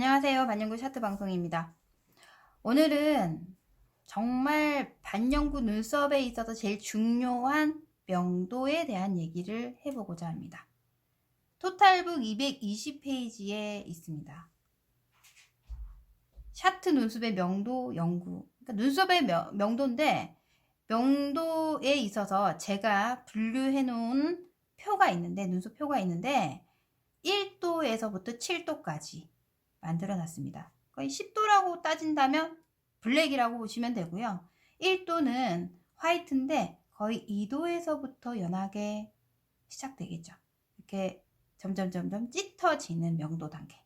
안녕하세요. 반영구 차트 방송입니다. 오늘은 정말 반영구 눈썹에 있어서 제일 중요한 명도에 대한 얘기를 해보고자 합니다. 토탈북 220페이지에 있습니다. 차트 눈썹의 명도 연구. 그러니까 눈썹의 명도인데, 명도에 있어서 제가 분류해 놓은 표가 있는데, 눈썹 표가 있는데 1도에서부터 7도까지 만들어 놨습니다. 거의 10도라고 따진다면 블랙이라고 보시면 되고요. 1도는 화이트인데 거의 2도에서부터 연하게 시작되겠죠. 이렇게 점점 짙어지는 명도 단계.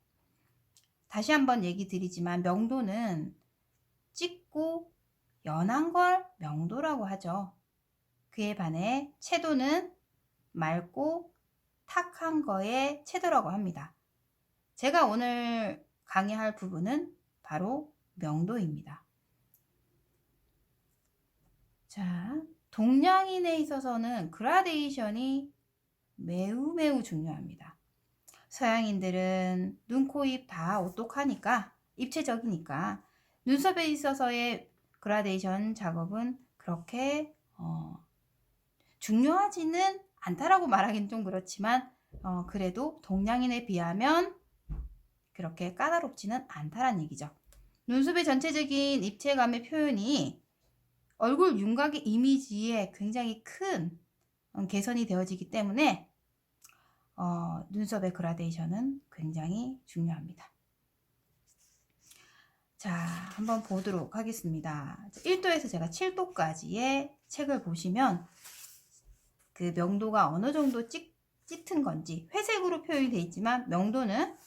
다시 한번 얘기 드리지만 명도는 짙고 연한 걸 명도라고 하죠. 그에 반해 채도는 맑고 탁한 거에 채도라고 합니다. 제가 오늘 강의할 부분은 바로 명도입니다. 자, 동양인에 있어서는 그라데이션이 매우 중요합니다. 서양인들은 눈, 코, 입 다 오똑하니까, 입체적이니까 눈썹에 있어서의 그라데이션 작업은 그렇게 중요하지는 않다라고 말하기는 좀 그렇지만 그래도 동양인에 비하면 그렇게 까다롭지는 않다라는 얘기죠. 눈썹의 전체적인 입체감의 표현이 얼굴 윤곽의 이미지에 굉장히 큰 개선이 되어지기 때문에 눈썹의 그라데이션은 굉장히 중요합니다. 자, 한번 보도록 하겠습니다. 1도에서 제가 7도까지의 책을 보시면 그 명도가 어느 정도 짙은 건지 회색으로 표현이 되어 있지만 명도는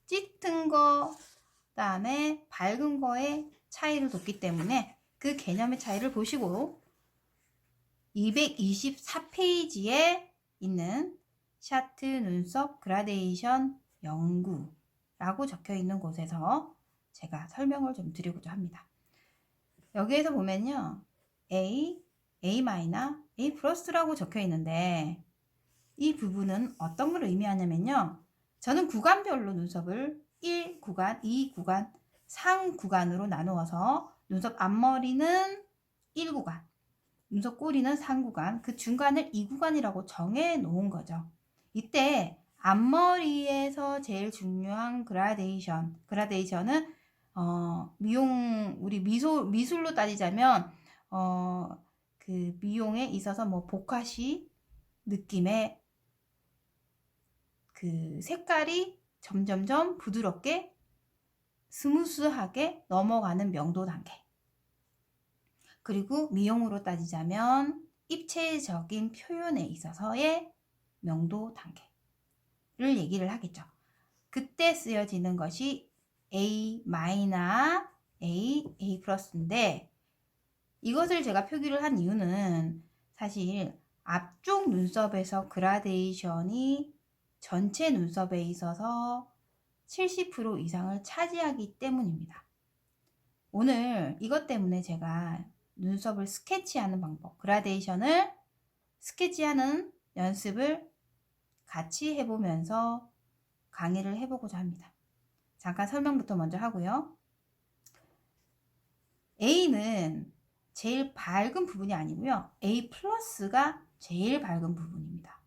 짙은 거 그다음에 밝은 거에 차이를 뒀기 때문에 그 개념의 차이를 보시고 224페이지에 있는 차트 눈썹 그라데이션 연구라고 적혀 있는 곳에서 제가 설명을 좀 드리고자 합니다. 여기에서 보면요. A, A-, A 플러스라고 적혀 있는데 이 부분은 어떤 걸 의미하냐면요. 저는 구간별로 눈썹을 1구간, 2구간, 3구간으로 나누어서 눈썹 앞머리는 1구간, 눈썹 꼬리는 3구간, 그 중간을 2구간이라고 정해 놓은 거죠. 이때 앞머리에서 제일 중요한 그라데이션은 우리 미술로 따지자면 그 미용에 있어서 뭐 보카시 느낌의 그 색깔이 점점점 부드럽게 스무스하게 넘어가는 명도 단계. 그리고 미용으로 따지자면 입체적인 표현에 있어서의 명도 단계를 얘기를 하겠죠. 그때 쓰여지는 것이 A-, A 플러스인데 이것을 제가 표기를 한 이유는 사실 앞쪽 눈썹에서 그라데이션이 전체 눈썹에 있어서 70% 이상을 차지하기 때문입니다. 오늘 이것 때문에 제가 눈썹을 스케치하는 방법, 그라데이션을 스케치하는 연습을 같이 해보면서 강의를 해보고자 합니다. 잠깐 설명부터 먼저 하고요. A는 제일 밝은 부분이 아니고요. A 플러스가 제일 밝은 부분입니다.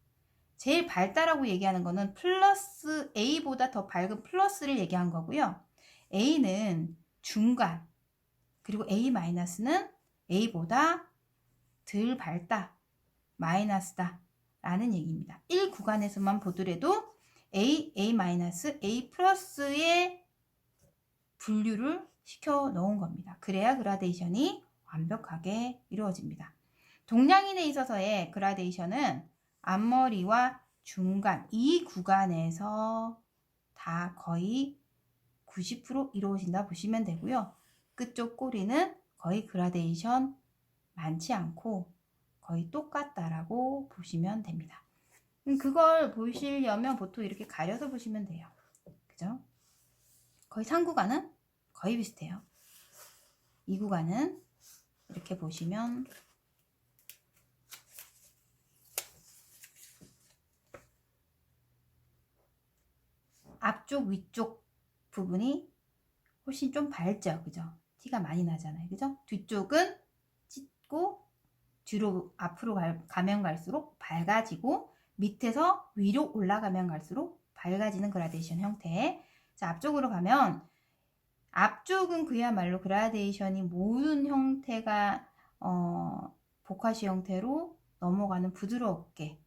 제일 밝다라고 얘기하는 거는 플러스 A보다 더 밝은 플러스를 얘기한 거고요. A는 중간, 그리고 A 마이너스는 A보다 덜 밝다, 마이너스다 라는 얘기입니다. 1구간에서만 보더라도 A 마이너스, A 플러스의 분류를 시켜 놓은 겁니다. 그래야 그라데이션이 완벽하게 이루어집니다. 동양인에 있어서의 그라데이션은 앞머리와 중간 이 구간에서 다 거의 90% 이루어진다 보시면 되고요. 끝쪽 꼬리는 거의 그라데이션 많지 않고 거의 똑같다라고 보시면 됩니다. 그걸 보시려면 보통 이렇게 가려서 보시면 돼요. 그죠? 거의 3구간은 거의 비슷해요. 2구간은 이렇게 보시면 앞쪽 위쪽 부분이 훨씬 좀 밝죠, 그죠? 티가 많이 나잖아요, 그죠? 뒤쪽은 짙고 뒤로 앞으로 가면 갈수록 밝아지고 밑에서 위로 올라가면 갈수록 밝아지는 그라데이션 형태. 자, 앞쪽으로 가면 앞쪽은 그야말로 그라데이션이 모든 형태가 보카시 형태로 넘어가는 부드럽게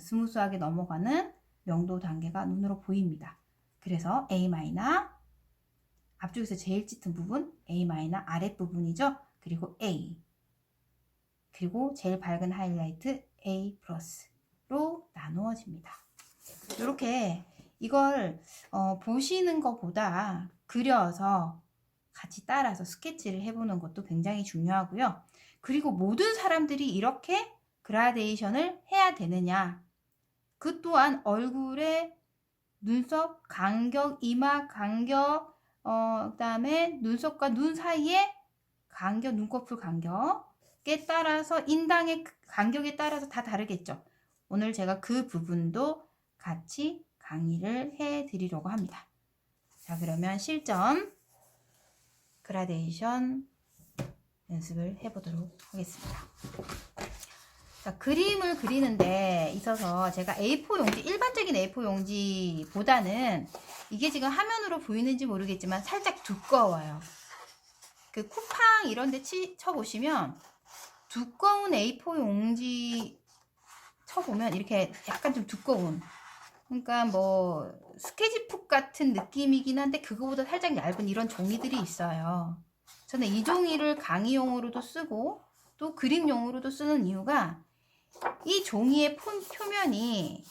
스무스하게 넘어가는 명도 단계가 눈으로 보입니다. 그래서 A 마이너 앞쪽에서 제일 짙은 부분 A 마이너 아랫부분이죠. 그리고 A 그리고 제일 밝은 하이라이트 A 플러스로 나누어집니다. 이렇게 이걸 보시는 것보다 그려서 같이 따라서 스케치를 해보는 것도 굉장히 중요하고요. 그리고 모든 사람들이 이렇게 그라데이션을 해야 되느냐, 그 또한 얼굴에 눈썹 간격, 이마 간격, 그 다음에 눈썹과 눈 사이에 간격, 눈꺼풀 간격에 따라서 인당의 간격에 따라서 다 다르겠죠. 오늘 제가 그 부분도 같이 강의를 해 드리려고 합니다. 자, 그러면 실전 그라데이션 연습을 해보도록 하겠습니다. 자, 그림을 그리는데 있어서 제가 A4 용지, 일반적인 A4 용지보다는 이게 지금 화면으로 보이는지 모르겠지만 살짝 두꺼워요. 그 쿠팡 이런 데 쳐보시면 두꺼운 A4 용지 쳐보면 이렇게 약간 좀 두꺼운, 그러니까 뭐 스케치북 같은 느낌이긴 한데 그거보다 살짝 얇은 이런 종이들이 있어요. 저는 이 종이를 강의용으로도 쓰고 또 그림용으로도 쓰는 이유가 이 종이의 표면이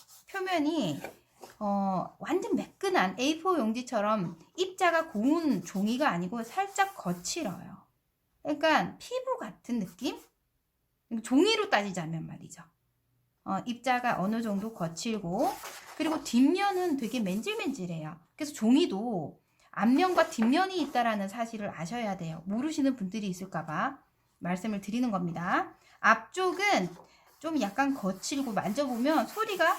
완전 매끈한 A4 용지처럼 입자가 고운 종이가 아니고 살짝 거칠어요. 그러니까 피부 같은 느낌? 종이로 따지자면 말이죠. 입자가 어느 정도 거칠고 그리고 뒷면은 되게 맨질맨질해요. 그래서 종이도 앞면과 뒷면이 있다라는 사실을 아셔야 돼요. 모르시는 분들이 있을까봐 말씀을 드리는 겁니다. 앞쪽은 좀 약간 거칠고 만져보면 소리가,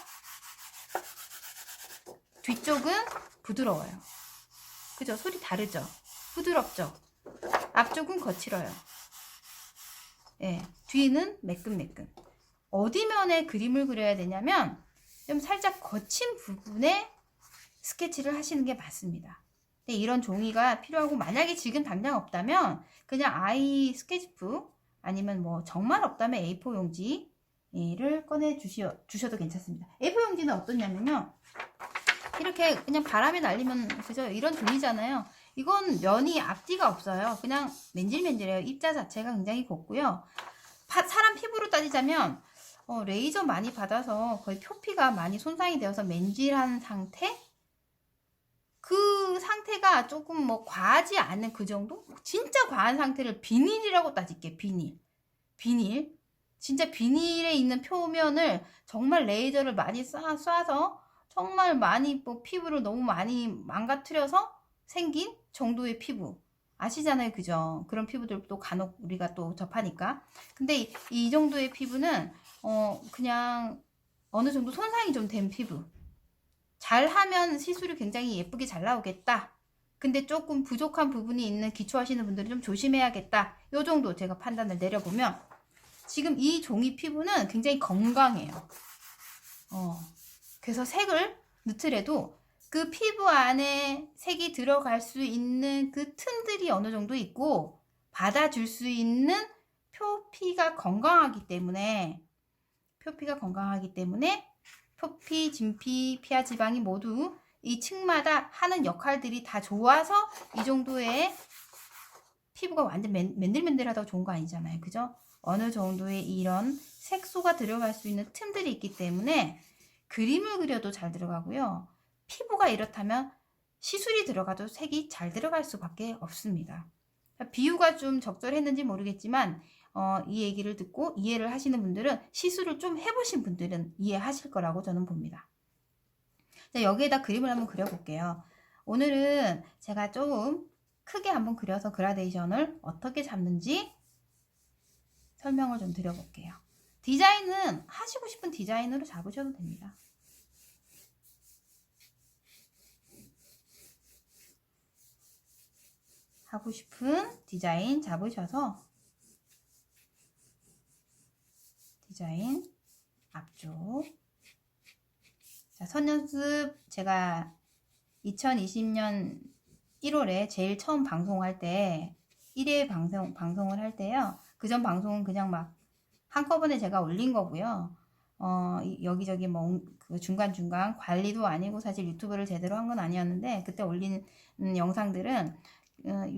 뒤쪽은 부드러워요. 그죠? 소리 다르죠? 부드럽죠? 앞쪽은 거칠어요. 예, 뒤는 매끈매끈. 어디 면에 그림을 그려야 되냐면 좀 살짝 거친 부분에 스케치를 하시는 게 맞습니다. 근데 이런 종이가 필요하고 만약에 지금 당장 없다면 그냥 아이 스케치북 아니면 뭐 정말 없다면 A4 용지를 꺼내 주셔도 괜찮습니다. A4 용지는 어떠냐면요, 이렇게 그냥 바람에 날리면 그죠? 이런 종이잖아요. 이건 면이 앞뒤가 없어요. 그냥 맨질맨질해요. 입자 자체가 굉장히 곱고요. 사람 피부로 따지자면 레이저 많이 받아서 거의 표피가 많이 손상이 되어서 맨질한 상태? 그 상태가 조금 뭐 과하지 않은 그 정도? 진짜 과한 상태를 비닐이라고 따질게. 비닐. 진짜 비닐에 있는 표면을 정말 레이저를 많이 쏴서 정말 많이 뭐 피부를 너무 많이 망가뜨려서 생긴 정도의 피부. 아시잖아요, 그죠? 그런 피부들도 간혹 우리가 또 접하니까. 근데 이 정도의 피부는 그냥 어느 정도 손상이 좀 된 피부. 잘하면 시술이 굉장히 예쁘게 잘 나오겠다. 근데 조금 부족한 부분이 있는 기초하시는 분들은 좀 조심해야겠다. 요 정도 제가 판단을 내려보면 지금 이 종이 피부는 굉장히 건강해요. 그래서 색을 넣더라도 그 피부 안에 색이 들어갈 수 있는 그 틈들이 어느 정도 있고 받아줄 수 있는 표피가 건강하기 때문에 표피, 진피, 피하 지방이 모두 이 층마다 하는 역할들이 다 좋아서 이 정도의 피부가 완전 맨들맨들하다고 좋은 거 아니잖아요. 그죠? 어느 정도의 이런 색소가 들어갈 수 있는 틈들이 있기 때문에 그림을 그려도 잘 들어가고요. 피부가 이렇다면 시술이 들어가도 색이 잘 들어갈 수밖에 없습니다. 비유가 좀 적절했는지 모르겠지만 이 얘기를 듣고 이해를 하시는 분들은, 시술을 좀 해보신 분들은 이해하실 거라고 저는 봅니다. 자, 여기에다 그림을 한번 그려볼게요. 오늘은 제가 좀 크게 한번 그려서 그라데이션을 어떻게 잡는지 설명을 좀 드려볼게요. 디자인은 하시고 싶은 디자인으로 잡으셔도 됩니다. 하고 싶은 디자인 잡으셔서 디자인 앞쪽. 자, 선연습 제가 2020년 1월에 제일 처음 방송할 때 1회 방송을 할 때요. 그전 방송은 그냥 막 한꺼번에 제가 올린 거고요. 여기저기 뭐 그 중간중간 관리도 아니고 사실 유튜브를 제대로 한 건 아니었는데 그때 올린 영상들은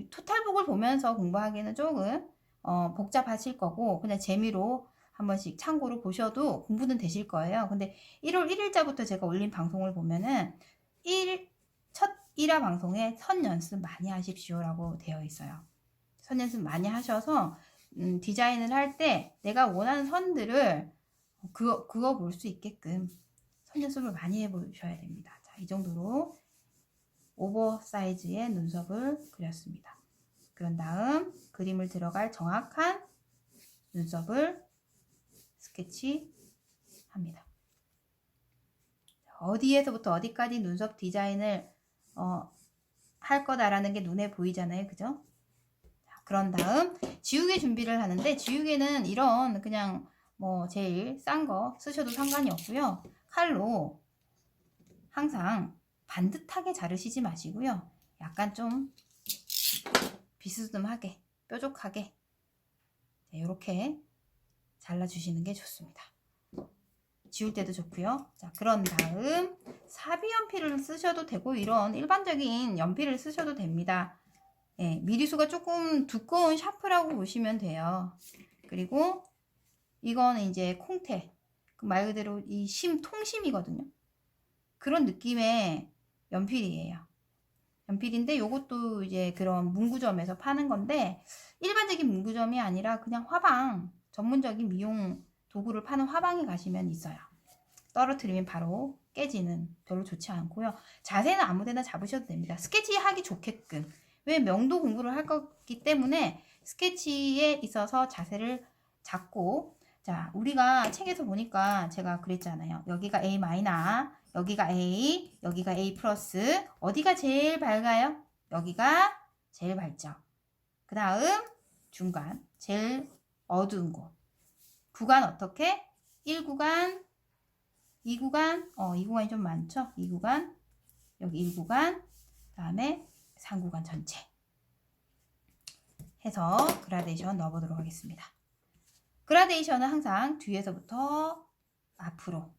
토탈북을 보면서 공부하기에는 조금 복잡하실 거고 그냥 재미로 한 번씩 참고로 보셔도 공부는 되실 거예요. 근데 1월 1일자부터 제가 올린 방송을 보면은 첫 1화 방송에 선 연습 많이 하십시오라고 되어 있어요. 선 연습 많이 하셔서 디자인을 할 때 내가 원하는 선들을 그거 볼 수 있게끔 선 연습을 많이 해보셔야 됩니다. 자, 이 정도로 오버사이즈의 눈썹을 그렸습니다. 그런 다음 그림을 들어갈 정확한 눈썹을 스케치합니다. 어디에서부터 어디까지 눈썹 디자인을 할 거다라는 게 눈에 보이잖아요. 그죠? 자, 그런 다음 지우개 준비를 하는데 지우개는 이런 그냥 뭐 제일 싼 거 쓰셔도 상관이 없고요. 칼로 항상 반듯하게 자르시지 마시고요. 약간 좀 비스듬하게 뾰족하게 이렇게 잘라주시는 게 좋습니다. 지울 때도 좋고요. 자, 그런 다음 사비 연필을 쓰셔도 되고 이런 일반적인 연필을 쓰셔도 됩니다. 예, 미리수가 조금 두꺼운 샤프라고 보시면 돼요. 그리고 이거는 이제 콩테, 말 그대로 이 통심이거든요. 그런 느낌의 연필이에요. 연필인데 요것도 이제 그런 문구점에서 파는 건데 일반적인 문구점이 아니라 그냥 화방, 전문적인 미용 도구를 파는 화방에 가시면 있어요. 떨어뜨리면 바로 깨지는, 별로 좋지 않고요. 자세는 아무데나 잡으셔도 됩니다. 스케치하기 좋게끔. 왜 명도 공부를 할 거기 때문에 스케치에 있어서 자세를 잡고, 자, 우리가 책에서 보니까 제가 그랬잖아요. 여기가 A 마이너, 여기가 A, 여기가 A 플러스. 어디가 제일 밝아요? 여기가 제일 밝죠. 그 다음 중간, 제일 어두운 곳. 구간 어떻게? 1구간, 2구간, 2구간이 좀 많죠? 2구간, 여기 1구간, 그 다음에 3구간 전체 해서 그라데이션 넣어보도록 하겠습니다. 그라데이션은 항상 뒤에서부터 앞으로,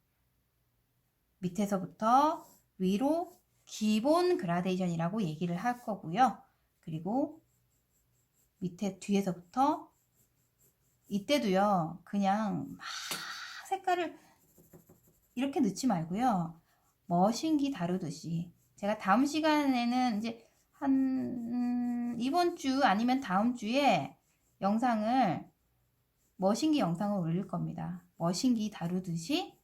밑에서부터 위로 기본 그라데이션이라고 얘기를 할 거고요. 그리고 뒤에서부터 이때도요, 그냥 막 색깔을 이렇게 넣지 말고요. 머신기 다루듯이. 제가 다음 시간에는 이제 이번 주 아니면 다음 주에 머신기 영상을 올릴 겁니다. 머신기 다루듯이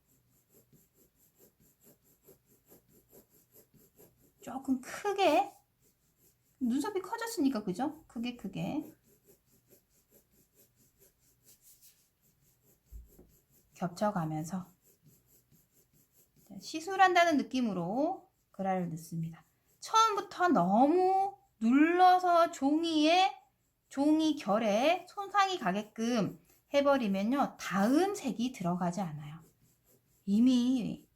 조금 크게, 눈썹이 커졌으니까 그죠? 크게 겹쳐가면서 시술한다는 느낌으로 그라를 넣습니다. 처음부터 너무 눌러서 종이 결에 손상이 가게끔 해버리면요, 다음 색이 들어가지 않아요. 이미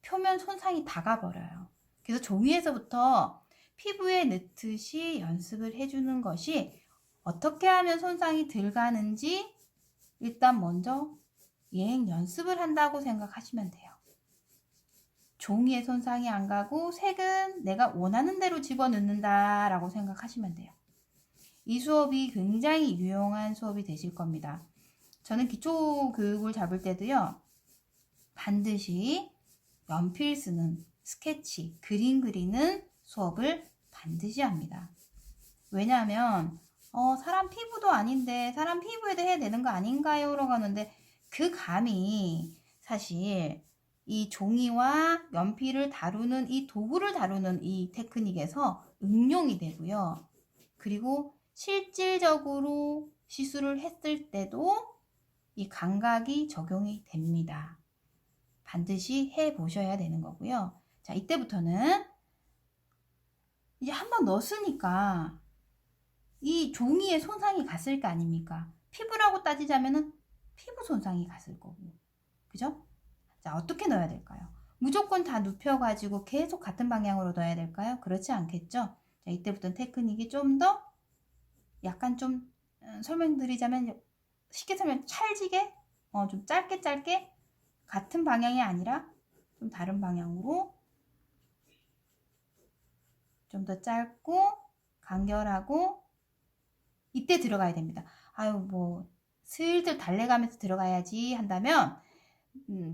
표면 손상이 다 가버려요. 그래서 종이에서부터 피부에 넣듯이 연습을 해주는 것이 어떻게 하면 손상이 덜 가는지 일단 먼저 연습을 한다고 생각하시면 돼요. 종이에 손상이 안 가고 색은 내가 원하는 대로 집어넣는다 라고 생각하시면 돼요. 이 수업이 굉장히 유용한 수업이 되실 겁니다. 저는 기초 교육을 잡을 때도요, 반드시 연필 쓰는, 스케치, 그림 그리는 수업을 반드시 합니다. 왜냐하면 사람 피부도 아닌데 사람 피부에도 해야 되는 거 아닌가요? 라고 하는데 그 감이 사실 이 종이와 연필을 다루는 이 도구를 다루는 이 테크닉에서 응용이 되고요. 그리고 실질적으로 시술을 했을 때도 이 감각이 적용이 됩니다. 반드시 해 보셔야 되는 거고요. 자, 이때부터는 이제 한번 넣었으니까 이 종이에 손상이 갔을 거 아닙니까? 피부라고 따지자면은 피부 손상이 갔을 거고. 그죠? 자, 어떻게 넣어야 될까요? 무조건 다 눕혀가지고 계속 같은 방향으로 넣어야 될까요? 그렇지 않겠죠? 자, 이때부터는 테크닉이 좀 더 약간 좀 설명드리자면 쉽게 설명 찰지게 좀 짧게 같은 방향이 아니라 좀 다른 방향으로 좀 더 짧고 간결하고 이때 들어가야 됩니다. 아유 뭐 슬슬 달래가면서 들어가야지 한다면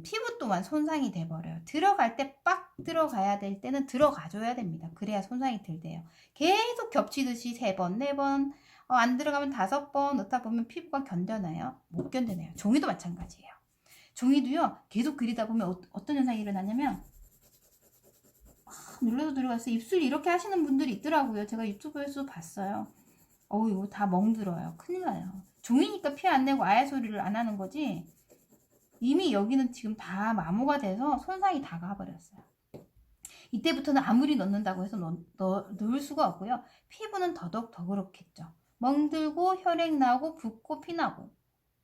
피부 또한 손상이 돼버려요. 들어갈 때 빡 들어가야 될 때는 들어가줘야 됩니다. 그래야 손상이 덜 돼요. 계속 겹치듯이 3번, 4번 안 들어가면 5번 넣다 보면 피부가 견뎌나요? 못 견뎌내요. 종이도 마찬가지예요. 종이도요 계속 그리다 보면 어떤 현상이 일어나냐면 눌러서 들어가서 입술 이렇게 하시는 분들이 있더라고요. 제가 유튜브에서 봤어요. 이거 다 멍들어요. 큰일 나요. 종이니까 피 안 내고 아예 소리를 안 하는 거지. 이미 여기는 지금 다 마모가 돼서 손상이 다 가버렸어요. 이때부터는 아무리 넣는다고 해서 넣을 수가 없고요. 피부는 더더욱 더 그렇겠죠. 멍들고 혈액 나고 붓고 피나고.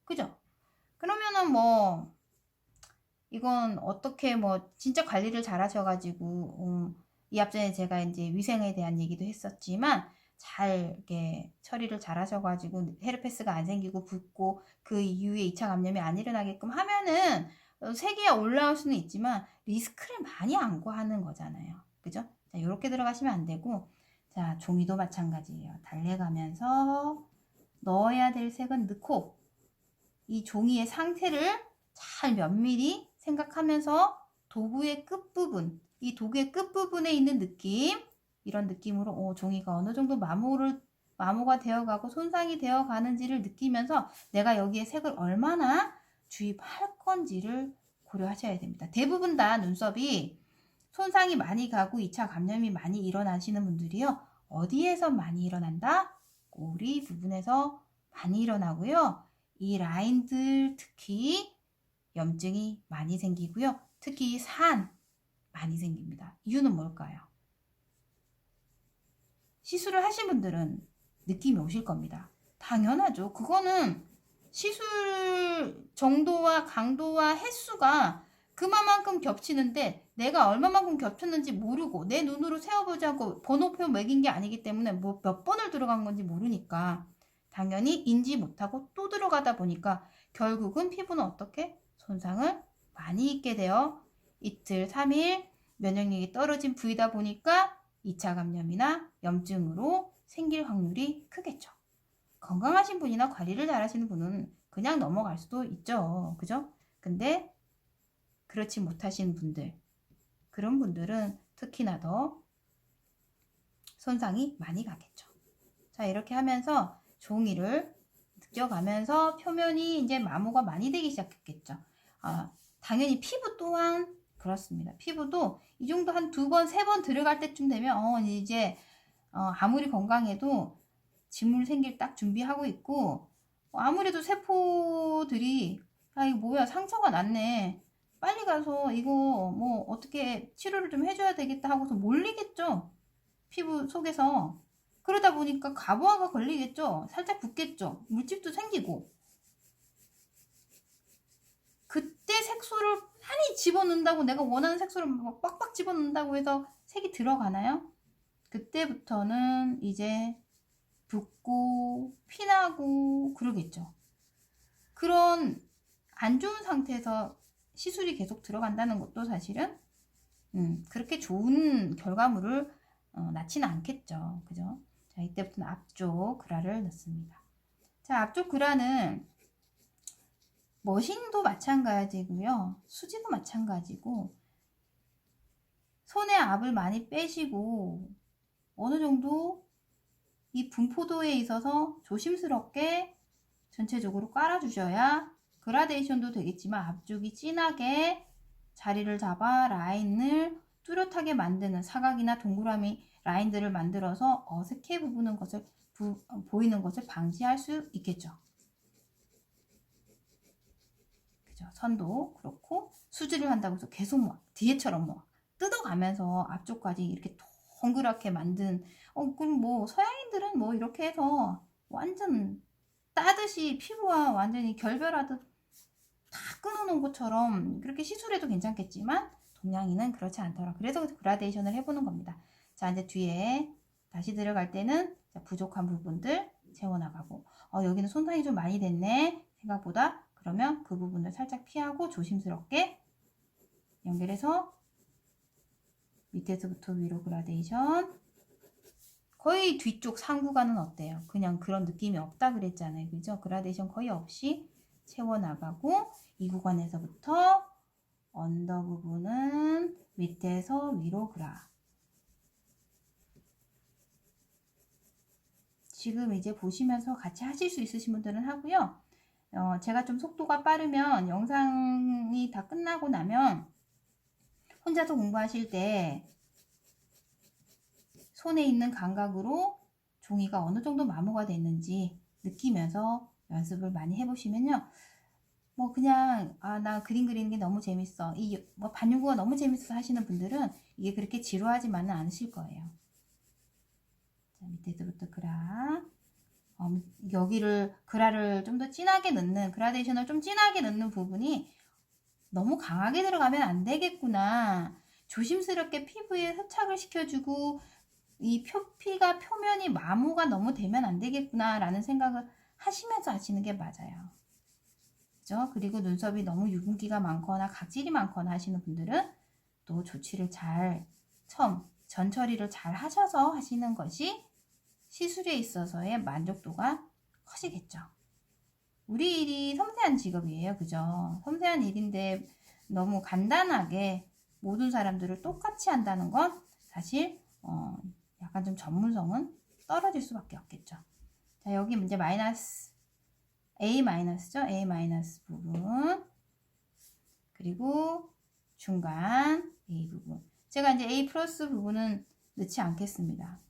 그죠? 그러면은 뭐 이건 어떻게 뭐 진짜 관리를 잘 하셔가지고 이 앞전에 제가 이제 위생에 대한 얘기도 했었지만 잘 이렇게 처리를 잘 하셔가지고 헤르페스가 안 생기고 붓고 그 이후에 2차 감염이 안 일어나게끔 하면은 세기가 올라올 수는 있지만 리스크를 많이 안고 하는 거잖아요. 그죠? 자, 이렇게 들어가시면 안 되고 자, 종이도 마찬가지예요. 달래가면서 넣어야 될 색은 넣고 이 종이의 상태를 잘 면밀히 생각하면서 도구의 끝부분, 이 도구의 끝부분에 있는 느낌, 이런 느낌으로 종이가 어느 정도 마모가 되어가고 손상이 되어가는지를 느끼면서 내가 여기에 색을 얼마나 주입할 건지를 고려하셔야 됩니다. 대부분 다 눈썹이 손상이 많이 가고 2차 감염이 많이 일어나시는 분들이요. 어디에서 많이 일어난다? 꼬리 부분에서 많이 일어나고요. 이 라인들 특히 염증이 많이 생기고요. 특히 산 많이 생깁니다. 이유는 뭘까요? 시술을 하신 분들은 느낌이 오실 겁니다. 당연하죠. 그거는 시술 정도와 강도와 횟수가 그만큼 겹치는데 내가 얼마만큼 겹쳤는지 모르고 내 눈으로 세어보지 않고 번호표 매긴 게 아니기 때문에 뭐 몇 번을 들어간 건지 모르니까 당연히 인지 못하고 또 들어가다 보니까 결국은 피부는 어떻게 손상을 많이 입게 되어 이틀, 3일 면역력이 떨어진 부위다 보니까 2차 감염이나 염증으로 생길 확률이 크겠죠. 건강하신 분이나 관리를 잘 하시는 분은 그냥 넘어갈 수도 있죠. 그죠? 근데 그렇지 못하신 분들, 그런 분들은 특히나 더 손상이 많이 가겠죠. 자, 이렇게 하면서 종이를 느껴가면서 표면이 이제 마모가 많이 되기 시작했겠죠. 당연히 피부 또한 그렇습니다. 피부도 이 정도 한 2번, 3번 들어갈 때쯤 되면 이제 아무리 건강해도 진물 생길 딱 준비하고 있고 아무래도 세포들이 이거 뭐야 상처가 났네. 빨리 가서 이거 뭐 어떻게 치료를 좀 해줘야 되겠다 하고서 몰리겠죠. 피부 속에서. 그러다 보니까 가부화가 걸리겠죠. 살짝 붓겠죠. 물집도 생기고. 그때 색소를 많이 집어넣는다고 내가 원하는 색소를 막 빡빡 집어넣는다고 해서 색이 들어가나요? 그때부터는 이제 붓고 피나고 그러겠죠. 그런 안 좋은 상태에서 시술이 계속 들어간다는 것도 사실은 그렇게 좋은 결과물을 낳지는 않겠죠. 그죠? 자, 이때부터는 앞쪽 그라를 넣습니다. 자, 앞쪽 그라는 머신도 마찬가지고요. 수지도 마찬가지고 손에 압을 많이 빼시고 어느 정도 이 분포도에 있어서 조심스럽게 전체적으로 깔아주셔야 그라데이션도 되겠지만 앞쪽이 진하게 자리를 잡아 라인을 뚜렷하게 만드는 사각이나 동그라미 라인들을 만들어서 어색해 보이는 것을 방지할 수 있겠죠. 그죠? 선도 그렇고 수지를 한다고 해서 계속 뒤에처럼 뜯어가면서 앞쪽까지 이렇게 동그랗게 만든 그럼 뭐 서양인들은 뭐 이렇게 해서 완전 따듯이 피부와 완전히 결별하듯 다 끊어놓은 것처럼 그렇게 시술해도 괜찮겠지만 동양인은 그렇지 않더라. 그래서 그라데이션을 해보는 겁니다. 자, 이제 뒤에 다시 들어갈 때는 부족한 부분들 채워나가고 여기는 손상이 좀 많이 됐네 생각보다. 그러면 그 부분을 살짝 피하고 조심스럽게 연결해서 밑에서부터 위로 그라데이션. 거의 뒤쪽 상부간은 어때요? 그냥 그런 느낌이 없다 그랬잖아요. 그죠? 그라데이션 거의 없이 채워나가고 이 구간에서부터 언더 부분은 밑에서 위로 그라. 지금 이제 보시면서 같이 하실 수 있으신 분들은 하고요. 제가 좀 속도가 빠르면 영상이 다 끝나고 나면 혼자서 공부하실 때 손에 있는 감각으로 종이가 어느 정도 마모가 됐는지 느끼면서 연습을 많이 해보시면요. 뭐 그냥 나 그림 그리는 게 너무 재밌어. 뭐 반영구가 너무 재밌어 하시는 분들은 이게 그렇게 지루하지만은 않으실 거예요. 자, 밑에서부터 그라. 여기를 그라를 좀 더 진하게 넣는 그라데이션을 좀 진하게 넣는 부분이 너무 강하게 들어가면 안 되겠구나. 조심스럽게 피부에 흡착을 시켜주고 이 피가 표면이 마모가 너무 되면 안 되겠구나 라는 생각을 하시면서 하시는 게 맞아요. 그죠? 그리고 눈썹이 너무 유분기가 많거나 각질이 많거나 하시는 분들은 또 조치를 잘 전 처리를 잘 하셔서 하시는 것이 시술에 있어서의 만족도가 커지겠죠. 우리 일이 섬세한 직업이에요. 그죠? 섬세한 일인데 너무 간단하게 모든 사람들을 똑같이 한다는 건 사실 약간 좀 전문성은 떨어질 수밖에 없겠죠. 자, 여기 이제 마이너스 A 마이너스죠. A 마이너스 부분 그리고 중간 A 부분. 제가 이제 A 플러스 부분은 넣지 않겠습니다.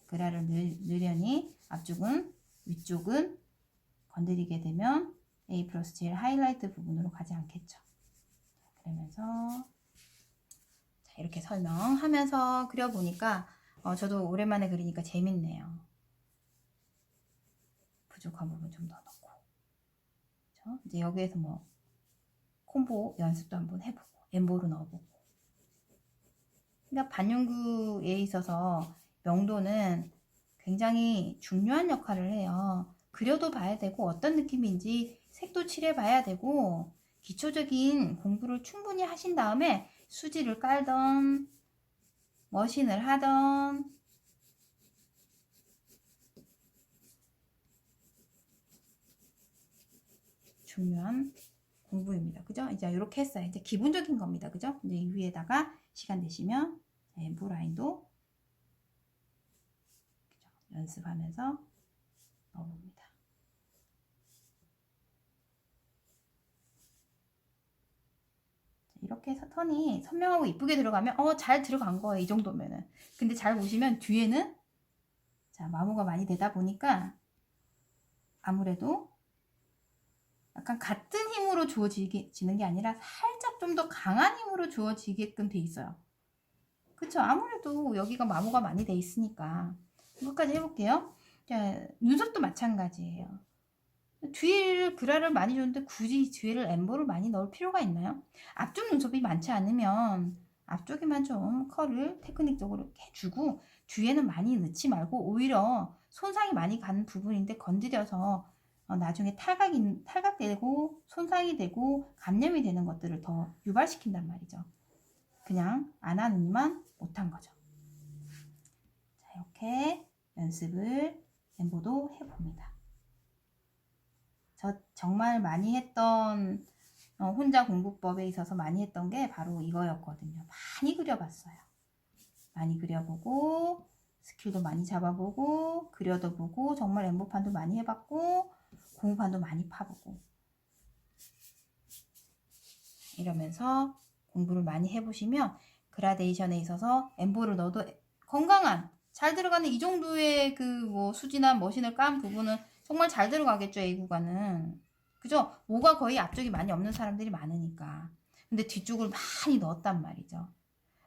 그라를 넣으려니 앞쪽은 위쪽은 건드리게 되면 A 플러스 제일 하이라이트 부분으로 가지 않겠죠. 그러면서 자, 이렇게 설명하면서 그려보니까 저도 오랜만에 그리니까 재밌네요. 부족한 부분 좀 더 넣고. 그렇죠? 이제 여기에서 뭐 콤보 연습도 한번 해보고 엠보로 넣어보고. 그러니까 반영구에 있어서 명도는 굉장히 중요한 역할을 해요. 그려도 봐야 되고 어떤 느낌인지 색도 칠해 봐야 되고 기초적인 공부를 충분히 하신 다음에 수지를 깔던 머신을 하던 중요한 공부입니다. 그죠? 이제 이렇게 했어요. 이제 기본적인 겁니다. 그죠? 이제 이 위에다가 시간 되시면 엠보 라인도 연습하면서 넣어봅니다. 이렇게 턴이 선명하고 이쁘게 들어가면 잘 들어간 거예요. 이 정도면은. 근데 잘 보시면 뒤에는 자 마모가 많이 되다 보니까 아무래도 약간 같은 힘으로 주어지는 게 아니라 살짝 좀 더 강한 힘으로 주어지게끔 돼 있어요. 그쵸? 아무래도 여기가 마모가 많이 돼 있으니까. 이것까지 해볼게요. 자, 눈썹도 마찬가지예요. 뒤를 그라를 많이 줬는데 굳이 뒤에를 엠보를 많이 넣을 필요가 있나요? 앞쪽 눈썹이 많지 않으면 앞쪽에만 좀 컬을 테크닉적으로 해주고 뒤에는 많이 넣지 말고 오히려 손상이 많이 가는 부분인데 건드려서 나중에 탈각되고 손상이 되고 감염이 되는 것들을 더 유발시킨단 말이죠. 그냥 안 하느니만 못한 거죠. 자, 이렇게 연습을 엠보도 해봅니다. 저 정말 많이 했던 혼자 공부법에 있어서 많이 했던 게 바로 이거였거든요. 많이 그려봤어요. 많이 그려보고 스킬도 많이 잡아보고 그려도 보고 정말 엠보판도 많이 해봤고 공부판도 많이 파보고 이러면서 공부를 많이 해보시면 그라데이션에 있어서 엠보를 넣어도 건강한 잘 들어가는 이 정도의 그 뭐 수지나 머신을 깐 부분은 정말 잘 들어가겠죠. A 구간은. 그죠? 모가 거의 앞쪽이 많이 없는 사람들이 많으니까. 근데 뒤쪽을 많이 넣었단 말이죠.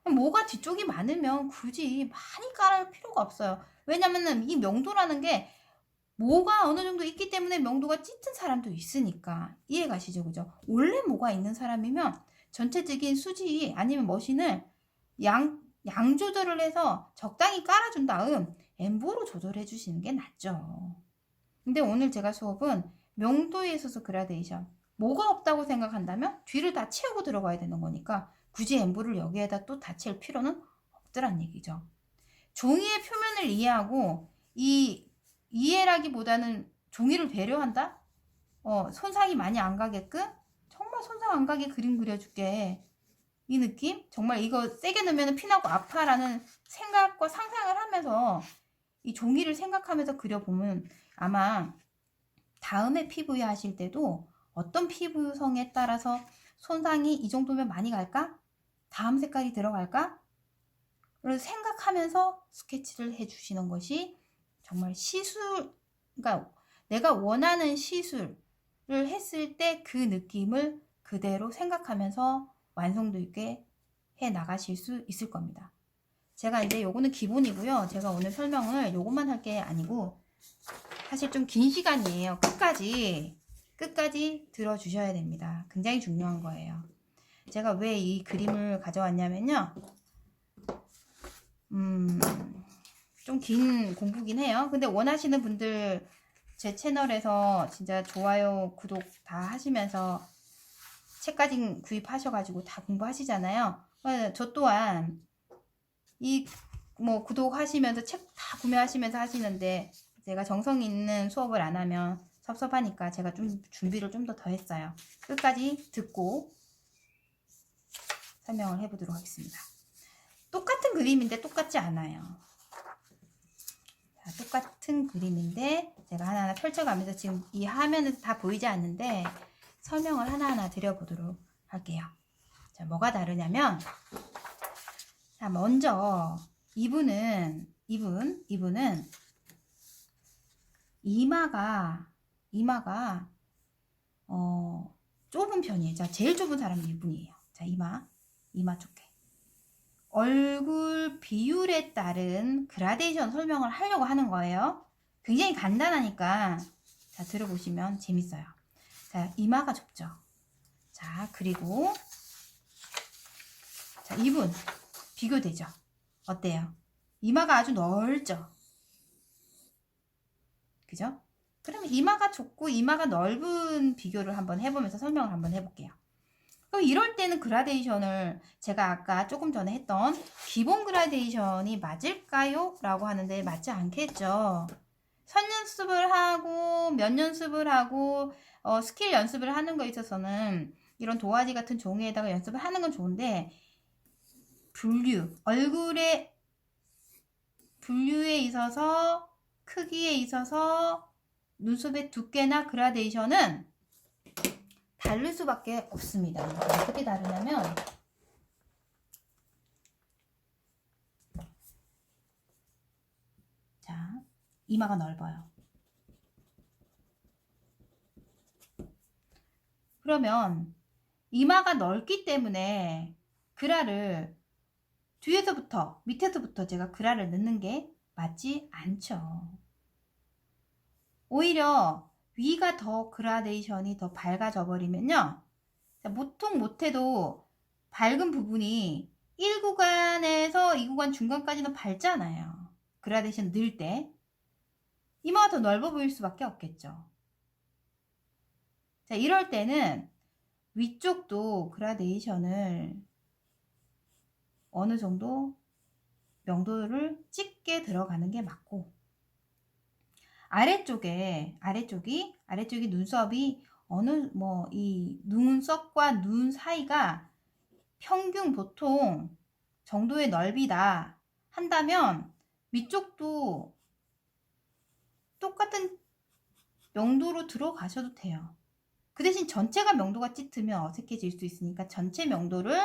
모가 뒤쪽이 많으면 굳이 많이 깔을 필요가 없어요. 왜냐면은 이 명도라는 게 모가 어느 정도 있기 때문에 명도가 짙은 사람도 있으니까. 이해 가시죠? 그죠? 원래 모가 있는 사람이면 전체적인 수지 아니면 머신을 양 조절을 해서 적당히 깔아준 다음 엠보로 조절해 주시는 게 낫죠. 근데 오늘 제가 수업은 명도에 있어서 그라데이션. 뭐가 없다고 생각한다면 뒤를 다 채우고 들어가야 되는 거니까 굳이 엠보를 여기에다 또 다 채울 필요는 없더란 얘기죠. 종이의 표면을 이해하고 이해라기보다는 종이를 배려한다? 손상이 많이 안 가게끔 정말 손상 안 가게 그림 그려줄게. 이 느낌? 정말 이거 세게 넣으면 피나고 아파라는 생각과 상상을 하면서 이 종이를 생각하면서 그려보면 아마 다음에 PV 하실 때도 어떤 피부성에 따라서 손상이 이 정도면 많이 갈까? 다음 색깔이 들어갈까? 를 생각하면서 스케치를 해주시는 것이 정말 시술, 그러니까 내가 원하는 시술을 했을 때 그 느낌을 그대로 생각하면서 완성도 있게 해 나가실 수 있을 겁니다. 제가 이제 요거는 기본이고요. 제가 오늘 설명을 요것만 할 게 아니고 사실 좀 긴 시간이에요. 끝까지 들어주셔야 됩니다. 굉장히 중요한 거예요. 제가 왜 이 그림을 가져왔냐면요. 좀 긴 공부긴 해요. 근데 원하시는 분들 제 채널에서 진짜 좋아요, 구독 다 하시면서 책까지 구입하셔가지고 다 공부하시잖아요. 저 또한 이 뭐 구독하시면서 책 다 구매하시면서 하시는데 제가 정성 있는 수업을 안 하면 섭섭하니까 제가 좀 준비를 좀 더 했어요. 끝까지 듣고 설명을 해보도록 하겠습니다. 똑같은 그림인데 똑같지 않아요. 자, 똑같은 그림인데 제가 하나하나 펼쳐가면서 지금 이 화면에서 다 보이지 않는데 설명을 하나하나 드려보도록 할게요. 자, 뭐가 다르냐면 자, 먼저 이분은 이마가 좁은 편이에요. 자, 제일 좁은 사람이 이분이에요. 자, 이마 두께. 얼굴 비율에 따른 그라데이션 설명을 하려고 하는 거예요. 굉장히 간단하니까 자, 들어보시면 재밌어요. 자, 이마가 좁죠. 자, 그리고 자, 이분 비교되죠. 어때요? 이마가 아주 넓죠. 그죠? 그러면 이마가 좁고 이마가 넓은 비교를 한번 해보면서 설명을 한번 해볼게요. 그럼 이럴 때는 그라데이션을 제가 아까 조금 전에 했던 기본 그라데이션이 맞을까요? 라고 하는데 맞지 않겠죠. 선연습을 하고 면 연습을 하고 스킬 연습을 하는 거에 있어서는 이런 도화지 같은 종이에다가 연습을 하는 건 좋은데 얼굴의 분류에 있어서 크기에 있어서 눈썹의 두께나 그라데이션은 다를 수밖에 없습니다. 어떻게 다르냐면 자, 이마가 넓어요. 그러면 이마가 넓기 때문에 그라를 뒤에서부터 밑에서부터 제가 그라를 넣는 게 맞지 않죠. 오히려 위가 더 그라데이션이 더 밝아져 버리면요. 보통 못해도 밝은 부분이 1구간에서 2구간 중간까지는 밝잖아요. 그라데이션 넣을 때. 이마가 더 넓어 보일 수밖에 없겠죠. 자, 이럴 때는 위쪽도 그라데이션을 어느 정도 명도를 찍게 들어가는 게 맞고 아래쪽이 눈썹이 이 눈썹과 눈 사이가 평균 보통 정도의 넓이다 한다면 위쪽도 똑같은 명도로 들어가셔도 돼요. 그 대신 전체가 명도가 짙으면 어색해질 수 있으니까 전체 명도를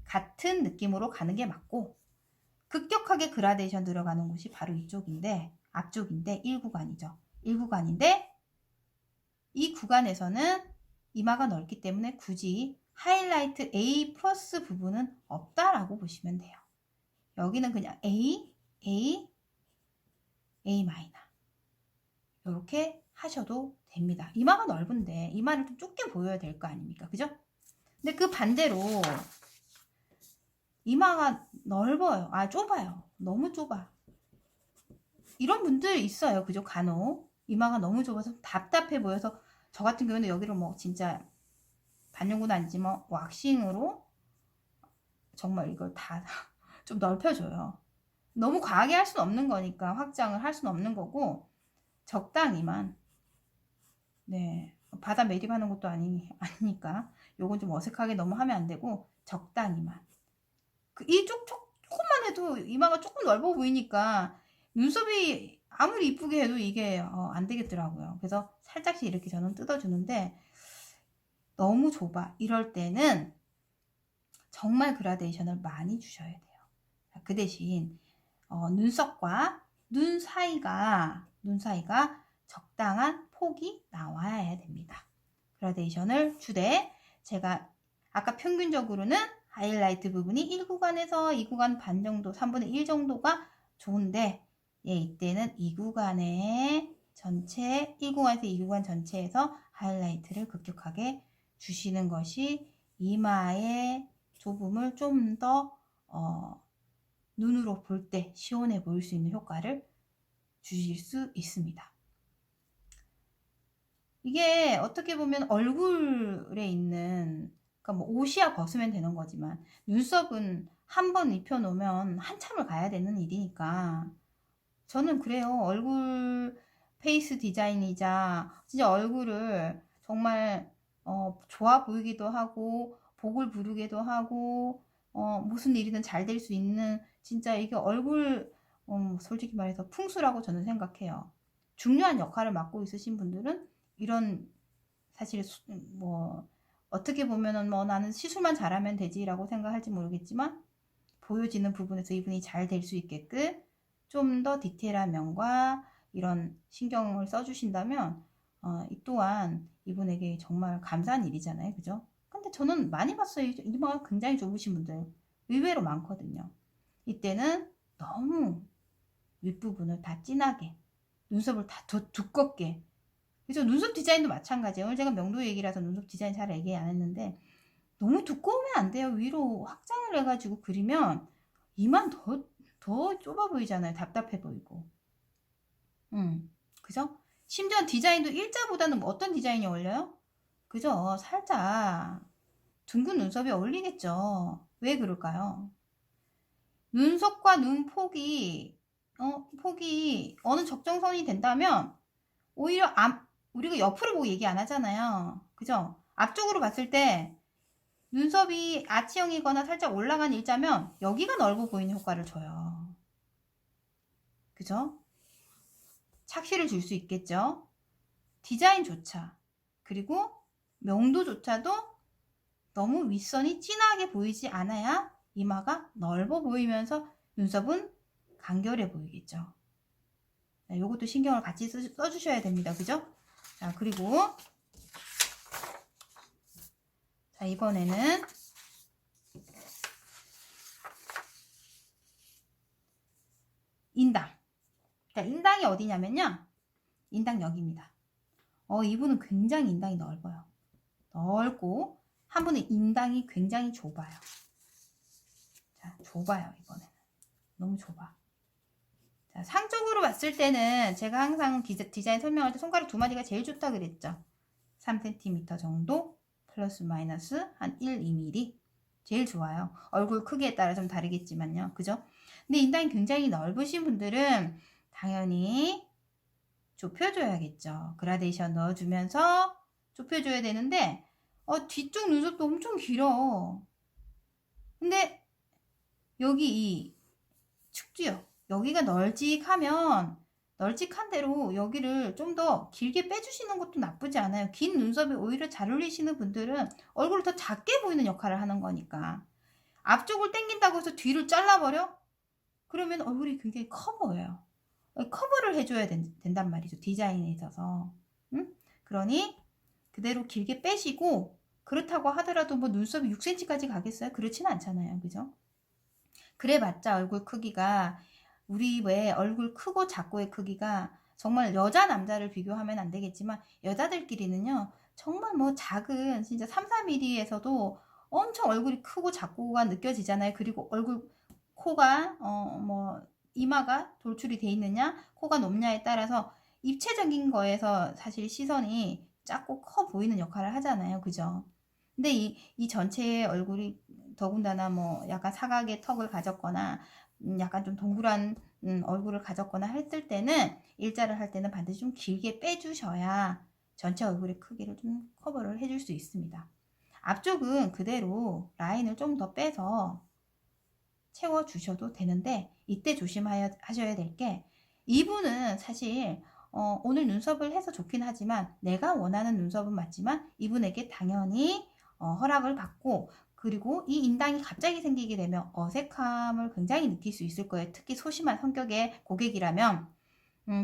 같은 느낌으로 가는 게 맞고 급격하게 그라데이션 들어가는 곳이 바로 이쪽인데 앞쪽인데 1구간이죠. 1구간인데 이 구간에서는 이마가 넓기 때문에 굳이 하이라이트 A 플러스 부분은 없다라고 보시면 돼요. 여기는 그냥 A, A, A 마이너 이렇게 하셔도 됩니다. 이마가 넓은데 이마를 좀 좁게 보여야 될 거 아닙니까? 그죠? 근데 그 반대로 이마가 넓어요. 좁아요. 너무 좁아. 이런 분들 있어요. 그죠? 간혹 이마가 너무 좁아서 답답해 보여서 저 같은 경우는 여기를 뭐 진짜 반영구는 아니지 뭐 왁싱으로 정말 이걸 다 좀 넓혀줘요. 너무 과하게 할 수는 없는 거니까 확장을 할 수는 없는 거고 적당히만. 네, 바다 매립하는 것도 아니니까 요건 좀 어색하게 너무 하면 안 되고 적당히만. 이쪽 조금만 해도 이마가 조금 넓어 보이니까 눈썹이 아무리 이쁘게 해도 이게 안 되겠더라고요. 그래서 살짝씩 이렇게 저는 뜯어주는데 너무 좁아. 이럴 때는 정말 그라데이션을 많이 주셔야 돼요. 그 대신 눈썹과 눈 사이가 적당한 폭이 나와야 됩니다. 그라데이션을 주되 제가 아까 평균적으로는 하이라이트 부분이 1구간에서 2구간 반 정도, 3분의 1 정도가 좋은데 이때는 2구간에 전체 1구간에서 2구간 전체에서 하이라이트를 급격하게 주시는 것이 이마의 좁음을 좀 더 눈으로 볼 때 시원해 보일 수 있는 효과를 주실 수 있습니다. 이게 어떻게 보면 얼굴에 있는 그러니까 뭐 옷이야 벗으면 되는 거지만 눈썹은 한 번 입혀놓으면 한참을 가야 되는 일이니까 저는 그래요. 얼굴 페이스 디자인이자 진짜 얼굴을 정말 좋아 보이기도 하고 복을 부르기도 하고 무슨 일이든 잘 될 수 있는 진짜 이게 얼굴 솔직히 말해서 풍수라고 저는 생각해요. 중요한 역할을 맡고 있으신 분들은 이런 사실 뭐 어떻게 보면은 뭐 나는 시술만 잘하면 되지라고 생각할지 모르겠지만 보여지는 부분에서 이분이 잘 될 수 있게끔 좀 더 디테일한 면과 이런 신경을 써주신다면 이 또한 이분에게 정말 감사한 일이잖아요. 그죠? 근데 저는 많이 봤어요. 이마가 굉장히 좁으신 분들 의외로 많거든요. 이때는 너무 윗부분을 다 진하게 눈썹을 다 두껍게 그래서 눈썹 디자인도 마찬가지예요. 오늘 제가 명도 얘기라서 눈썹 디자인 잘 얘기 안 했는데 너무 두꺼우면 안 돼요. 위로 확장을 해가지고 그리면 이만 더 좁아 보이잖아요. 답답해 보이고. 그죠? 심지어 디자인도 일자보다는 뭐 어떤 디자인이 어울려요? 그죠? 살짝 둥근 눈썹이 어울리겠죠. 왜 그럴까요? 눈썹과 눈 폭이 어느 적정선이 된다면 오히려 우리가 옆으로 보고 얘기 안 하잖아요. 그죠? 앞쪽으로 봤을 때 눈썹이 아치형이거나 살짝 올라간 일자면 여기가 넓어 보이는 효과를 줘요. 그죠? 착시를 줄 수 있겠죠? 디자인조차 그리고 명도조차도 너무 윗선이 진하게 보이지 않아야 이마가 넓어 보이면서 눈썹은 간결해 보이겠죠. 요것도 신경을 같이 써주셔야 됩니다. 그죠? 자, 그리고 자, 이번에는 인당. 자, 인당이 어디냐면요. 인당 여기입니다. 이분은 굉장히 인당이 넓어요. 넓고 한 분은 인당이 굉장히 좁아요. 자, 좁아요. 이번에는. 너무 좁아. 자, 상적으로 봤을 때는 제가 항상 디자인 설명할 때 손가락 2마디가 제일 좋다 그랬죠. 3cm 정도 플러스 마이너스 한 1, 2mm 제일 좋아요. 얼굴 크기에 따라 좀 다르겠지만요. 그죠? 근데 인당이 굉장히 넓으신 분들은 당연히 좁혀줘야겠죠. 그라데이션 넣어주면서 좁혀줘야 되는데 뒤쪽 눈썹도 엄청 길어. 근데 여기 이 축지요. 여기가 널찍하면 널찍한 대로 여기를 좀 더 길게 빼주시는 것도 나쁘지 않아요. 긴 눈썹이 오히려 잘 어울리시는 분들은 얼굴을 더 작게 보이는 역할을 하는 거니까. 앞쪽을 당긴다고 해서 뒤를 잘라버려? 그러면 얼굴이 굉장히 커 보여요. 커버를 해줘야 된단 말이죠. 디자인에 있어서. 그러니 그대로 길게 빼시고 그렇다고 하더라도 뭐 눈썹이 6cm까지 가겠어요? 그렇지는 않잖아요. 그죠? 그래봤자 얼굴 크기가 우리 왜 얼굴 크고 작고의 크기가 정말 여자 남자를 비교하면 안 되겠지만 여자들끼리는요 정말 뭐 작은 진짜 3, 4mm에서도 엄청 얼굴이 크고 작고가 느껴지잖아요. 그리고 얼굴 코가 뭐 이마가 돌출이 돼 있느냐 코가 높냐에 따라서 입체적인 거에서 사실 시선이 작고 커 보이는 역할을 하잖아요. 그죠? 근데 이 전체의 얼굴이 더군다나 뭐 약간 사각의 턱을 가졌거나 약간 좀 동그란 얼굴을 가졌거나 했을 때는 일자를 할 때는 반드시 좀 길게 빼주셔야 전체 얼굴의 크기를 좀 커버를 해줄 수 있습니다. 앞쪽은 그대로 라인을 좀 더 빼서 채워주셔도 되는데 이때 조심하셔야 될 게 이분은 사실 오늘 눈썹을 해서 좋긴 하지만 내가 원하는 눈썹은 맞지만 이분에게 당연히 허락을 받고 그리고 이 인당이 갑자기 생기게 되면 어색함을 굉장히 느낄 수 있을 거예요. 특히 소심한 성격의 고객이라면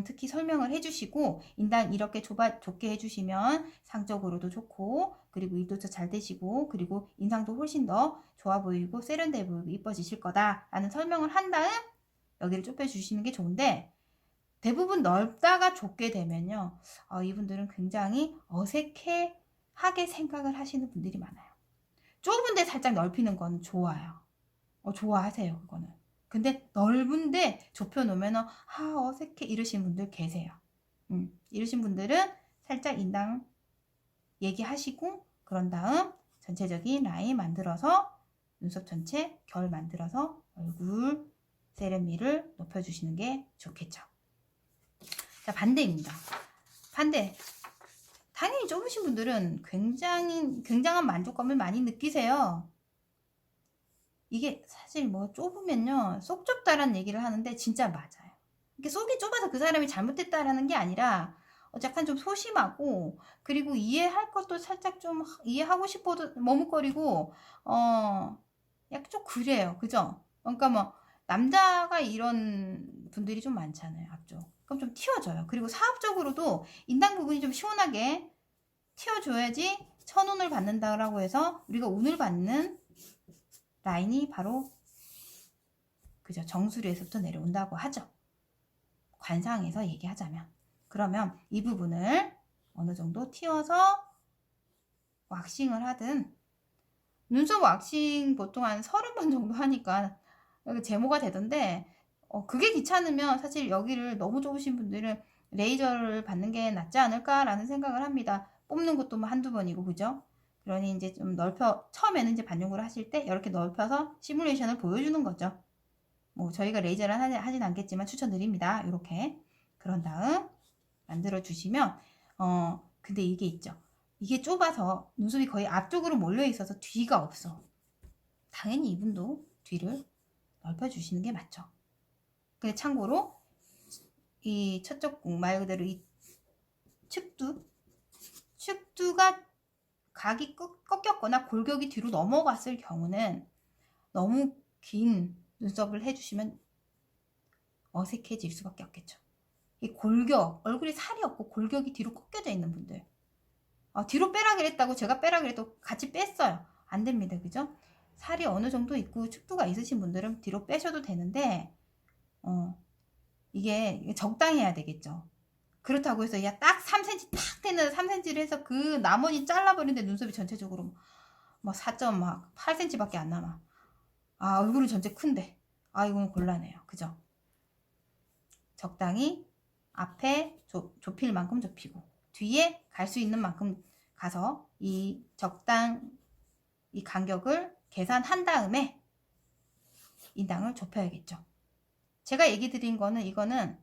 특히 설명을 해주시고 인당 이렇게 좋게 해주시면 상적으로도 좋고 그리고 일도 더 잘 되시고 그리고 인상도 훨씬 더 좋아 보이고 세련돼 보이고 이뻐지실 거다 라는 설명을 한 다음 여기를 좁혀주시는 게 좋은데 대부분 넓다가 좁게 되면요 이분들은 굉장히 어색해하게 생각을 하시는 분들이 많아요. 좁은데 살짝 넓히는 건 좋아요. 좋아하세요 그거는. 근데 넓은데 좁혀놓으면 어색해 이러신 분들 계세요. 이러신 분들은 살짝 인당 얘기하시고 그런 다음 전체적인 라인 만들어서 눈썹 전체 결 만들어서 얼굴 세련미를 높여주시는 게 좋겠죠. 자 반대입니다. 반대. 당연히 좁으신 분들은 굉장한 만족감을 많이 느끼세요. 이게 사실 뭐 좁으면요 속 좁다라는 얘기를 하는데 진짜 맞아요. 이게 속이 좁아서 그 사람이 잘못됐다라는 게 아니라 약간 좀 소심하고 그리고 이해할 것도 살짝 좀 이해하고 싶어도 머뭇거리고 약간 좀 그래요. 그죠? 그러니까 뭐 남자가 이런 분들이 좀 많잖아요. 앞쪽. 그럼 좀 튀어져요. 그리고 사업적으로도 인당 부분이 좀 시원하게 튀어줘야지 천운을 받는다라고 해서 우리가 운을 받는 라인이 바로 그죠 정수리에서부터 내려온다고 하죠. 관상에서 얘기하자면 그러면 이 부분을 어느 정도 튀어서 왁싱을 하든 눈썹 왁싱 보통 한 30번 정도 하니까 제모가 되던데 그게 귀찮으면 사실 여기를 너무 좁으신 분들은 레이저를 받는 게 낫지 않을까라는 생각을 합니다. 뽑는 것도 뭐 한두 번이고 그죠? 그러니 이제 좀 처음에는 이제 반영구를 하실 때 이렇게 넓혀서 시뮬레이션을 보여주는 거죠. 뭐 저희가 레이저를 하진 않겠지만 추천드립니다. 이렇게 그런 다음 만들어 주시면 근데 이게 있죠. 이게 좁아서 눈썹이 거의 앞쪽으로 몰려 있어서 뒤가 없어. 당연히 이분도 뒤를 넓혀 주시는 게 맞죠. 근데 참고로 이 첫쪽 말 그대로 이 축두가 각이 꺾였거나 골격이 뒤로 넘어갔을 경우는 너무 긴 눈썹을 해주시면 어색해질 수밖에 없겠죠. 이 골격, 얼굴에 살이 없고 골격이 뒤로 꺾여져 있는 분들 뒤로 빼라 그랬다고 제가 빼라 그래도 같이 뺐어요. 안 됩니다. 그죠? 살이 어느 정도 있고 축두가 있으신 분들은 뒤로 빼셔도 되는데 이게 적당히 해야 되겠죠. 그렇다고 해서 딱 3cm 탁 되는 3cm를 해서 그 나머지 잘라버리는데 눈썹이 전체적으로 뭐 4.8cm 밖에 안 남아. 얼굴은 전체 큰데 이거는 곤란해요. 그죠? 적당히 앞에 좁힐 만큼 좁히고 뒤에 갈 수 있는 만큼 가서 이 간격을 계산한 다음에 인당을 좁혀야겠죠. 제가 얘기 드린 거는 이거는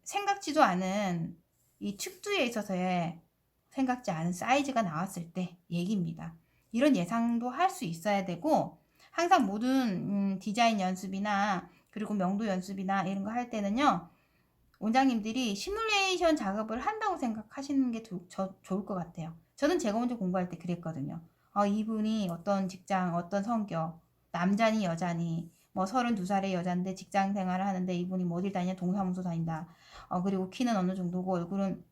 생각지도 않은 이 축두에 있어서의 생각지 않은 사이즈가 나왔을 때 얘기입니다. 이런 예상도 할 수 있어야 되고 항상 모든 디자인 연습이나 그리고 명도 연습이나 이런 거 할 때는요. 원장님들이 시뮬레이션 작업을 한다고 생각하시는 게 좋을 것 같아요. 저는 제가 먼저 공부할 때 그랬거든요. 이분이 어떤 직장, 어떤 성격, 남자니 여자니 뭐 32살의 여자인데 직장 생활을 하는데 이분이 뭐 어딜 다니냐 동사무소 다닌다. 그리고 키는 어느 정도고 얼굴은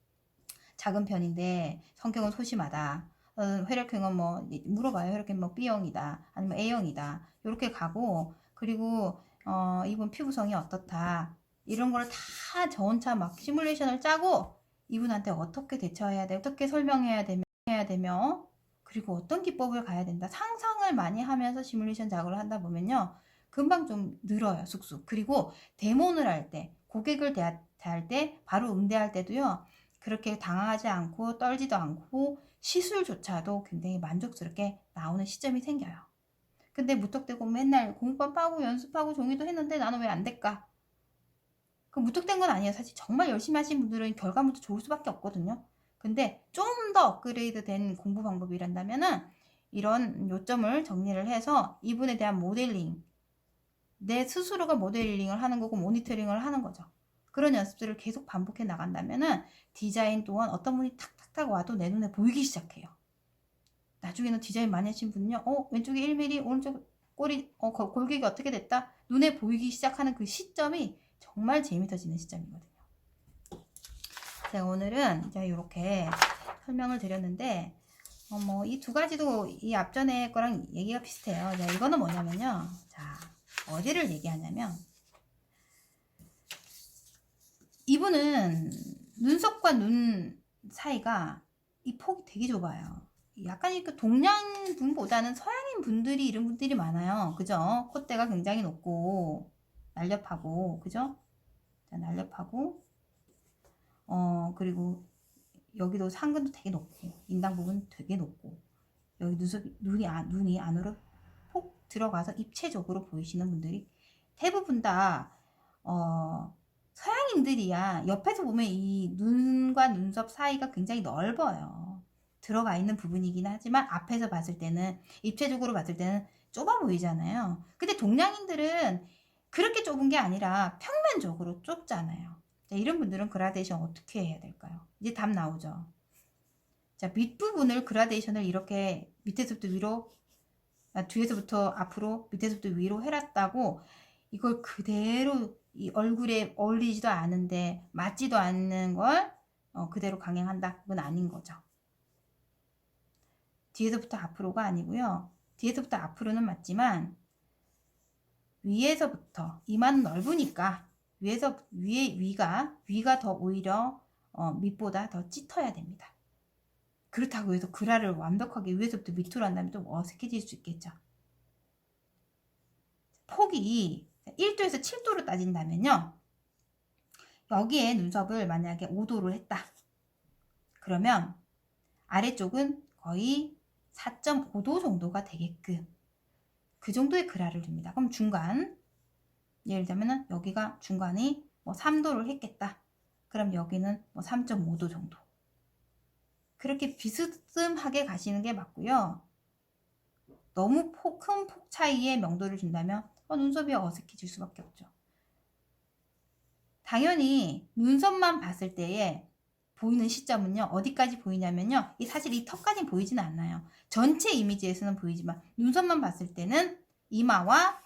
작은 편인데 성격은 소심하다. 혈액형은 뭐 물어봐요. 혈액형 뭐 B형이다 아니면 A형이다 이렇게 가고, 그리고 이분 피부성이 어떻다 이런 걸 다 저 혼자 막 시뮬레이션을 짜고 이분한테 어떻게 대처해야 돼, 어떻게 설명해야 되며 그리고 어떤 기법을 가야 된다 상상을 많이 하면서 시뮬레이션 작업을 하다 보면요 금방 좀 늘어요 쑥쑥. 그리고 데모를 할 때, 고객을 대할 때 바로 응대할 때도요 그렇게 당황하지 않고 떨지도 않고 시술조차도 굉장히 만족스럽게 나오는 시점이 생겨요. 근데 무턱대고 맨날 공부만 하고 연습하고 종이도 했는데 나는 왜 안 될까? 그 무턱된 건 아니에요. 사실 정말 열심히 하신 분들은 결과물도 좋을 수밖에 없거든요. 근데 좀 더 업그레이드 된 공부 방법이란다면은 이런 요점을 정리를 해서 이분에 대한 모델링, 내 스스로가 모델링을 하는 거고 모니터링을 하는 거죠. 그런 연습들을 계속 반복해 나간다면은 디자인 또한 어떤 분이 탁탁탁 와도 내 눈에 보이기 시작해요. 나중에는 디자인 많이 하신 분은요, 왼쪽에 1mm, 오른쪽 꼬리, 골격이 어떻게 됐다? 눈에 보이기 시작하는 그 시점이 정말 재밌어지는 시점이거든요. 제가 오늘은 이제 이렇게 설명을 드렸는데, 이 두 가지도 이 앞전에 거랑 얘기가 비슷해요. 자, 이거는 뭐냐면요. 자, 어디를 얘기하냐면, 이분은 눈썹과 눈 사이가 이 폭이 되게 좁아요. 약간 이렇게 동양 분보다는 서양인 분들이 이런 분들이 많아요. 그죠? 콧대가 굉장히 높고 날렵하고, 그죠? 자, 날렵하고, 그리고 여기도 상근도 되게 높고, 인당 부분 되게 높고, 여기 눈이 안으로 폭 들어가서 입체적으로 보이시는 분들이 대부분 다 서양인들이야. 옆에서 보면 이 눈과 눈썹 사이가 굉장히 넓어요. 들어가 있는 부분이긴 하지만 앞에서 봤을 때는, 입체적으로 봤을 때는 좁아 보이잖아요. 근데 동양인들은 그렇게 좁은 게 아니라 평면적으로 좁잖아요. 자, 이런 분들은 그라데이션 어떻게 해야 될까요? 이제 답 나오죠. 자, 밑부분을 그라데이션을 이렇게 밑에서부터 위로, 뒤에서부터 앞으로, 밑에서부터 위로 해놨다고 이걸 그대로 이 얼굴에 어울리지도 않은데 맞지도 않는 걸 그대로 강행한다. 그건 아닌 거죠. 뒤에서부터 앞으로가 아니고요. 뒤에서부터 앞으로는 맞지만 위에서부터, 이마는 넓으니까 위가 더 오히려 밑보다 더 짙어야 됩니다. 그렇다고 해서 그라를 완벽하게 위에서부터 밑으로 한다면 좀 어색해질 수 있겠죠. 폭이 1도에서 7도로 따진다면요. 여기에 눈썹을 만약에 5도를 했다. 그러면 아래쪽은 거의 4.5도 정도가 되게끔 그 정도의 그라를 줍니다. 그럼 중간, 예를 들면 여기가 중간이 뭐 3도를 했겠다. 그럼 여기는 뭐 3.5도 정도. 그렇게 비스듬하게 가시는 게 맞고요. 너무 큰 폭 차이에 명도를 준다면 눈썹이 어색해질 수밖에 없죠. 당연히 눈썹만 봤을 때에 보이는 시점은요. 어디까지 보이냐면요. 사실 이 턱까지 보이지는 않아요. 전체 이미지에서는 보이지만 눈썹만 봤을 때는 이마와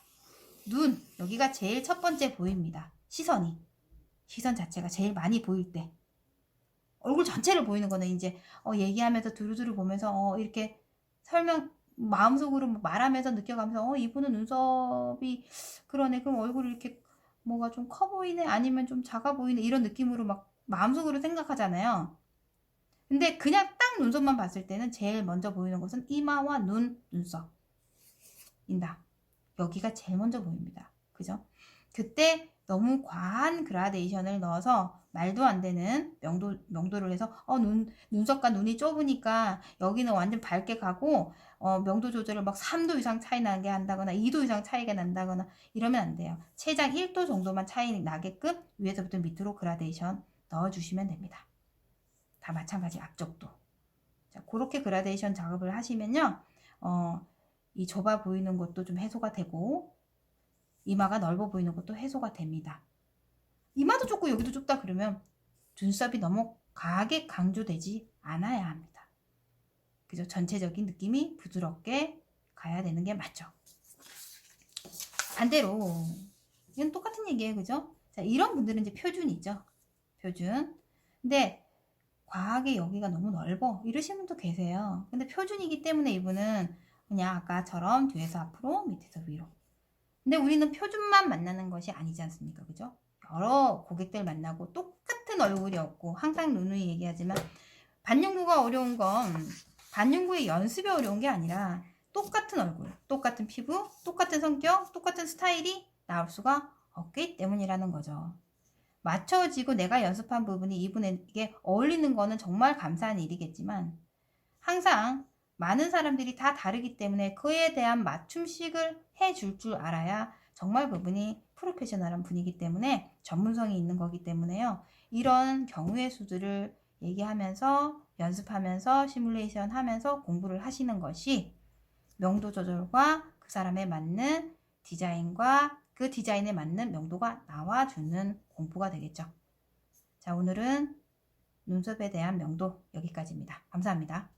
눈, 여기가 제일 첫 번째 보입니다. 시선 자체가 제일 많이 보일 때. 얼굴 전체를 보이는 거는 이제 얘기하면서 두루두루 보면서 이렇게 마음속으로 말하면서 느껴가면서 이분은 눈썹이 그러네. 그럼 얼굴이 이렇게 뭐가 좀 커 보이네 아니면 좀 작아 보이네 이런 느낌으로 막 마음속으로 생각하잖아요. 근데 그냥 딱 눈썹만 봤을 때는 제일 먼저 보이는 것은 이마와 눈썹입니다. 여기가 제일 먼저 보입니다. 그죠? 그때 너무 과한 그라데이션을 넣어서 말도 안 되는 명도를 해서 눈썹과 눈이 좁으니까 여기는 완전 밝게 가고 명도 조절을 막 3도 이상 차이 나게 한다거나 2도 이상 차이가 난다거나 이러면 안 돼요. 최장 1도 정도만 차이 나게끔 위에서부터 밑으로 그라데이션 넣어주시면 됩니다. 다 마찬가지 앞쪽도. 자, 그렇게 그라데이션 작업을 하시면요. 이 좁아 보이는 것도 좀 해소가 되고 이마가 넓어 보이는 것도 해소가 됩니다. 이마도 좁고 여기도 좁다 그러면 눈썹이 너무 과하게 강조되지 않아야 합니다. 그죠? 전체적인 느낌이 부드럽게 가야 되는 게 맞죠. 반대로 이건 똑같은 얘기예요. 그죠? 자, 이런 분들은 이제 표준이죠. 표준. 근데 과하게 여기가 너무 넓어 이러시는 분도 계세요. 근데 표준이기 때문에 이분은 그냥 아까처럼 뒤에서 앞으로 밑에서 위로. 근데 우리는 표준만 만나는 것이 아니지 않습니까? 그죠? 여러 고객들 만나고 똑같은 얼굴이 없고 항상 누누이 얘기하지만 반영구가 어려운 건 반영구의 연습이 어려운 게 아니라 똑같은 얼굴, 똑같은 피부, 똑같은 성격, 똑같은 스타일이 나올 수가 없기 때문이라는 거죠. 맞춰지고 내가 연습한 부분이 이분에게 어울리는 거는 정말 감사한 일이겠지만 항상 많은 사람들이 다 다르기 때문에 그에 대한 맞춤식을 해줄 줄 알아야 정말 그분이 프로페셔널한 분이기 때문에 전문성이 있는 거기 때문에요. 이런 경우의 수들을 얘기하면서 연습하면서 시뮬레이션 하면서 공부를 하시는 것이 명도 조절과 그 사람에 맞는 디자인과 그 디자인에 맞는 명도가 나와주는 공부가 되겠죠. 자, 오늘은 눈썹에 대한 명도 여기까지입니다. 감사합니다.